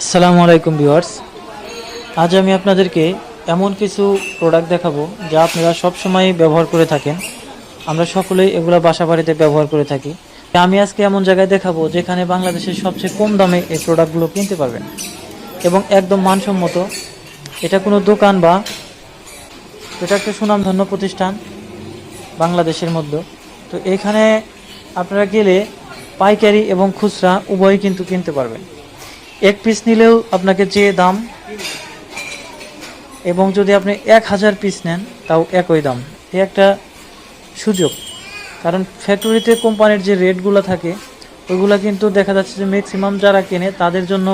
আসসালামু আলাইকুম ভিউয়ার্স। আজ আমি আপনাদেরকে এমন কিছু প্রোডাক্ট দেখাবো যা আপনারা সব সময় ব্যবহার করে থাকেন। আমরা সকলেই এগুলো বাসা বাড়িতে ব্যবহার করে থাকি। আমি আজকে এমন জায়গায় দেখাবো যেখানে বাংলাদেশের সবচেয়ে কম দামে এই প্রোডাক্টগুলো কিনতে পারবেন এবং একদম মানসম্মত। এটা কোনো দোকান বা এটা একটা সুনামধন্য প্রতিষ্ঠান বাংলাদেশের মধ্যে। তো এখানে আপনারা গেলে পাইকারি এবং খুচরা উভয়ই কিন্তু কিনতে পারবেন। এক পিস নিলেও আপনাকে যে দাম, এবং যদি আপনি 1000 পিস নেন তাও একই দাম। এই একটা সুযোগ, কারণ ফ্যাক্টরিতে কোম্পানির যে রেটগুলো থাকে ওইগুলো কিন্তু দেখা যাচ্ছে যে ম্যাক্সিমাম যারা কেনে তাদের জন্য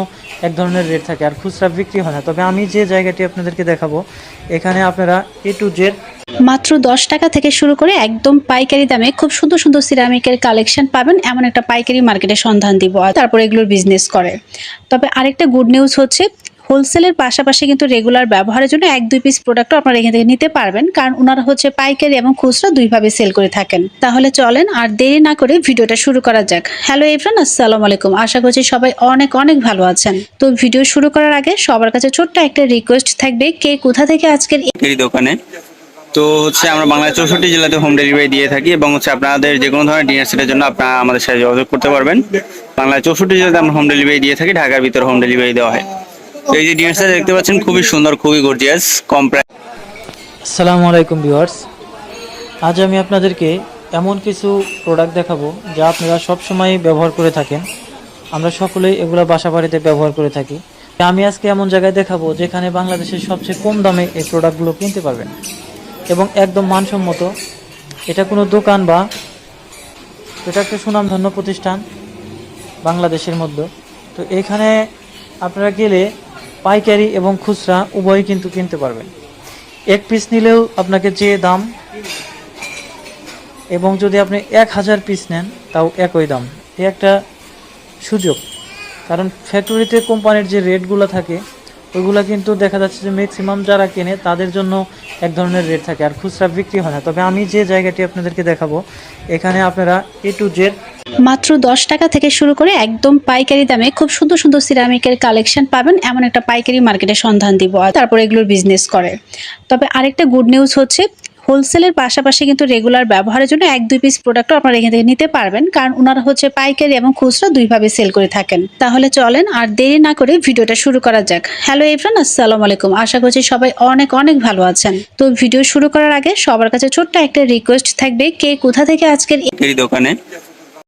এক ধরনের রেট থাকে, আর খুচরা বিক্রি হয় না। তবে আমি যে জায়গাটি আপনাদেরকে দেখাবো এখানে আপনারা A to Z মাত্র 10 টাকা থেকে শুরু করে একদম পাইকারি দামে খুব সুন্দর সুন্দর সিরামিকের কালেকশন পাবেন, এমন একটা পাইকারি মার্কেটের সন্ধান দিব, আর তারপর এগুলোর বিজনেস করে। তবে আরেকটা গুড নিউজ হচ্ছে, হোলসেলের পাশাপাশি কিন্তু রেগুলার ব্যবহারের জন্য 1-2 পিস প্রোডাক্টও আপনারা এখান থেকে নিতে পারবেন, কারণ ওনারা হচ্ছে পাইকারি এবং খুচরা দুইভাবে সেল করে থাকেন। তাহলে চলেন আর দেরি না করে ভিডিওটা শুরু করা যাক। হ্যালো এভরিওয়ান, আসসালামু আলাইকুম। আশা করছি সবাই অনেক অনেক ভালো আছেন। তো ভিডিও শুরু করার আগে সবার কাছে ছোট্ট একটা রিকোয়েস্ট থাকবে, কে কোথা থেকে আজকের এই দোকানে তো আমরা বাংলাদেশ 64 জেলাতে হোম ডেলিভারি দিয়ে থাকি, এবং আপনাদের যে কোনো ধরনের ডিনার সেটের জন্য আপনারা আমাদের সাথে যোগাযোগ করতে পারবেন। বাংলাদেশ 64 জেলাতে আমরা হোম ডেলিভারি দিয়ে থাকি, ঢাকার ভিতরে হোম ডেলিভারি দেওয়া হয়। তো এই যে ডিনার সেট দেখতে পাচ্ছেন, খুবই সুন্দর, খুবই গর্জিয়াস, কম প্রাইস। আসসালামু আলাইকুম ভিউয়ার্স। আজ আমি আপনাদেরকে এমন কিছু প্রোডাক্ট দেখাবো যা আপনারা সব সময় ব্যবহার করে থাকেন। আমরা সকলেই এগুলো বাসা বাড়িতে ব্যবহার করে থাকি। আমি আজকে এমন জায়গায় দেখাবো যেখানে বাংলাদেশের সবচেয়ে কম দামে এই প্রোডাক্টগুলো কিনতে পারবেন এবং একদম মানসম্মত। এটা কোনো দোকান বা এটা একটা সুনামধন্য প্রতিষ্ঠান বাংলাদেশের মধ্যে। তো এখানে আপনারা গেলে পাইকারি এবং খুচরা উভয়ই কিন্তু কিনতে পারবেন। এক পিস নিলেও আপনাকে যে দাম, এবং যদি আপনি 1000 পিস নেন তাও একই দাম। এই একটা সুযোগ, কারণ ফ্যাক্টরিতে কোম্পানির যে রেটগুলো থাকে ওইগুলো কিন্তু দেখা যাচ্ছে যে ম্যাক্সিমাম যারা কেনে তাদের জন্য এক ধরনের রেট থাকে, আর খুচরা বিক্রি হয় না। তবে আমি যে জায়গাটি আপনাদেরকে দেখাবো এখানে আপনারা A to Z মাত্র 10 টাকা থেকে শুরু করে একদম পাইকারি দামে খুব সুন্দর সুন্দর সিরামিকের কালেকশন পাবেন, এমন একটা পাইকারি মার্কেটের সন্ধান দিব, আর তারপর এগুলোর বিজনেস করে। তবে আরেকটা গুড নিউজ হচ্ছে, হোলসেলের পাশাপাশি কিন্তু রেগুলার ব্যবহারের জন্য 1-2 পিস প্রোডাক্টও আপনারা এখান থেকে নিতে পারবেন, কারণ ওনারা হচ্ছে পাইকারি এবং খুচরা দুইভাবে সেল করে থাকেন। তাহলে চলেন আর দেরি না করে ভিডিওটা শুরু করা যাক। হ্যালো এভরিওয়ান, আসসালামু আলাইকুম। আশা করছি সবাই অনেক অনেক ভালো আছেন। তো ভিডিও শুরু করার আগে সবার কাছে ছোট্ট একটা রিকোয়েস্ট থাকবে, কে কোথা থেকে আজকের এই দোকানে